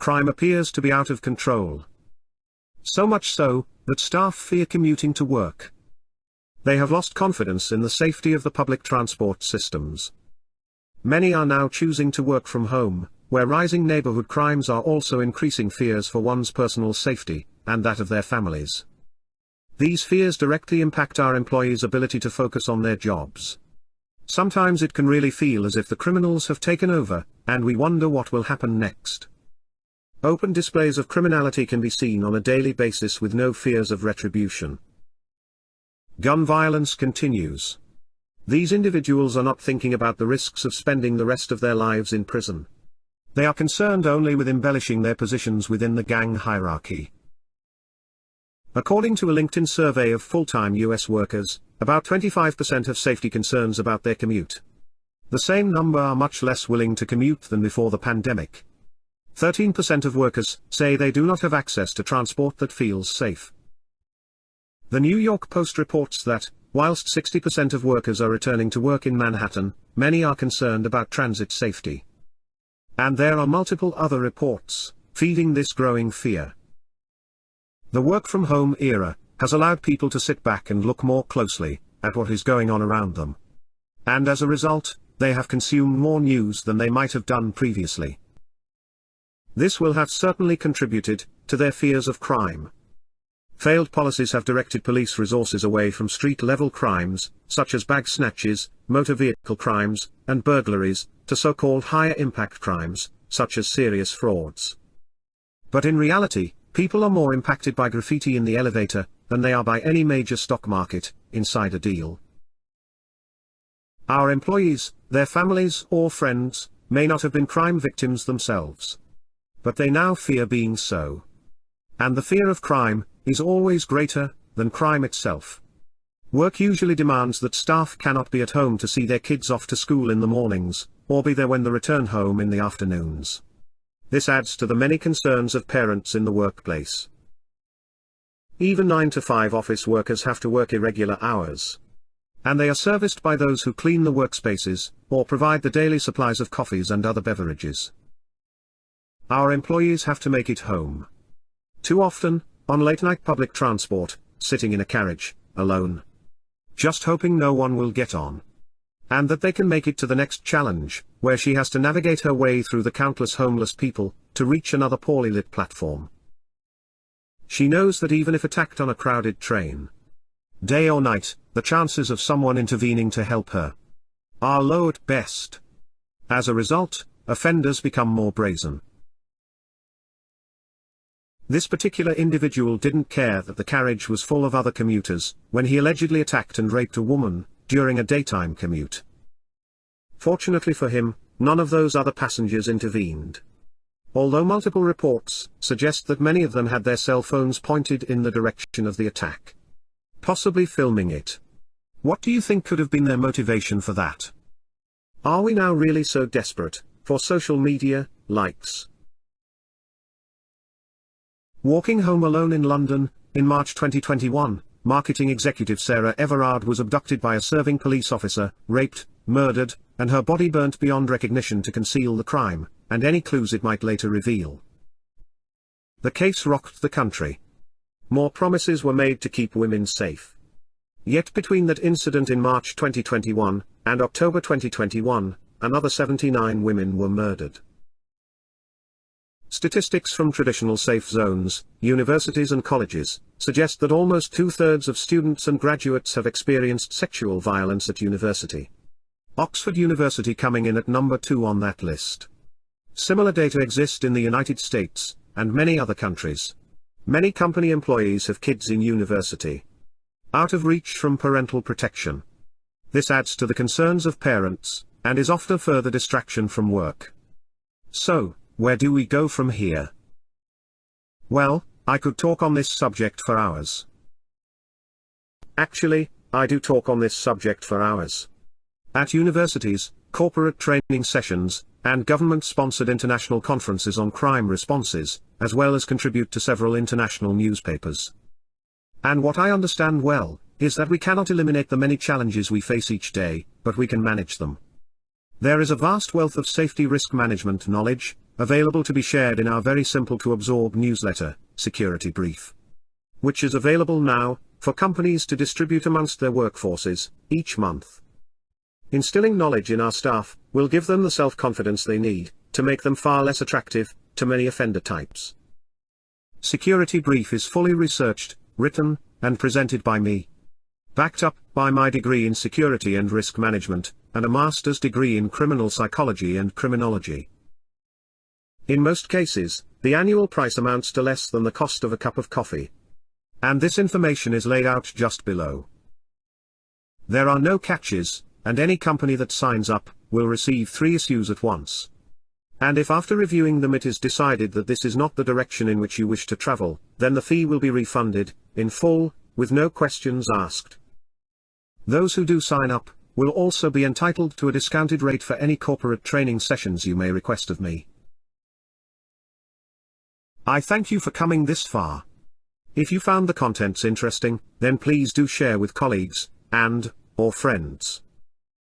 crime appears to be out of control. So much so, that staff fear commuting to work. They have lost confidence in the safety of the public transport systems. Many are now choosing to work from home, where rising neighborhood crimes are also increasing fears for one's personal safety, and that of their families. These fears directly impact our employees' ability to focus on their jobs. Sometimes it can really feel as if the criminals have taken over, and we wonder what will happen next. Open displays of criminality can be seen on a daily basis with no fears of retribution. Gun violence continues. These individuals are not thinking about the risks of spending the rest of their lives in prison. They are concerned only with embellishing their positions within the gang hierarchy. According to a LinkedIn survey of full-time US workers, about 25% have safety concerns about their commute. The same number are much less willing to commute than before the pandemic. 13% of workers say they do not have access to transport that feels safe. The New York Post reports that, whilst 60% of workers are returning to work in Manhattan, many are concerned about transit safety. And there are multiple other reports, feeding this growing fear. The work-from-home era has allowed people to sit back and look more closely at what is going on around them. And as a result, they have consumed more news than they might have done previously. This will have certainly contributed to their fears of crime. Failed policies have directed police resources away from street-level crimes, such as bag snatches, motor vehicle crimes, and burglaries, to so-called higher-impact crimes, such as serious frauds. But in reality, people are more impacted by graffiti in the elevator than they are by any major stock market insider deal. Our employees, their families or friends, may not have been crime victims themselves. But they now fear being so. And the fear of crime is always greater than crime itself. Work usually demands that staff cannot be at home to see their kids off to school in the mornings, or be there when they return home in the afternoons. This adds to the many concerns of parents in the workplace. Even 9-to-5 office workers have to work irregular hours. And they are serviced by those who clean the workspaces, or provide the daily supplies of coffees and other beverages. Our employees have to make it home. Too often, on late-night public transport, sitting in a carriage, alone. Just hoping no one will get on. And that they can make it to the next challenge, where she has to navigate her way through the countless homeless people, to reach another poorly lit platform. She knows that even if attacked on a crowded train, day or night, the chances of someone intervening to help her are low at best. As a result, offenders become more brazen. This particular individual didn't care that the carriage was full of other commuters, when he allegedly attacked and raped a woman, during a daytime commute. Fortunately for him, none of those other passengers intervened. Although multiple reports suggest that many of them had their cell phones pointed in the direction of the attack, possibly filming it. What do you think could have been their motivation for that? Are we now really so desperate for social media likes? Walking home alone in London, in March 2021, marketing executive Sarah Everard was abducted by a serving police officer, raped, murdered, and her body burnt beyond recognition to conceal the crime, and any clues it might later reveal. The case rocked the country. More promises were made to keep women safe. Yet between that incident in March 2021, and October 2021, another 79 women were murdered. Statistics from traditional safe zones, universities and colleges, suggest that almost 2/3 of students and graduates have experienced sexual violence at university. Oxford University coming in at number 2 on that list. Similar data exist in the United States, and many other countries. Many company employees have kids in university, out of reach from parental protection. This adds to the concerns of parents, and is often a further distraction from work. So, where do we go from here? Well, I could talk on this subject for hours. Actually, I do talk on this subject for hours. At universities, corporate training sessions, and government-sponsored international conferences on crime responses, as well as contribute to several international newspapers. And what I understand well, is that we cannot eliminate the many challenges we face each day, but we can manage them. There is a vast wealth of safety risk management knowledge, available to be shared in our very simple to absorb newsletter, Security Brief, which is available now, for companies to distribute amongst their workforces, each month. Instilling knowledge in our staff will give them the self-confidence they need to make them far less attractive to many offender types. Security Brief is fully researched, written, and presented by me. Backed up by my degree in security and risk management, and a master's degree in criminal psychology and criminology. In most cases, the annual price amounts to less than the cost of a cup of coffee. And this information is laid out just below. There are no catches, and any company that signs up will receive 3 issues at once. And if after reviewing them it is decided that this is not the direction in which you wish to travel, then the fee will be refunded, in full, with no questions asked. Those who do sign up will also be entitled to a discounted rate for any corporate training sessions you may request of me. I thank you for coming this far. If you found the contents interesting, then please do share with colleagues, and/or friends.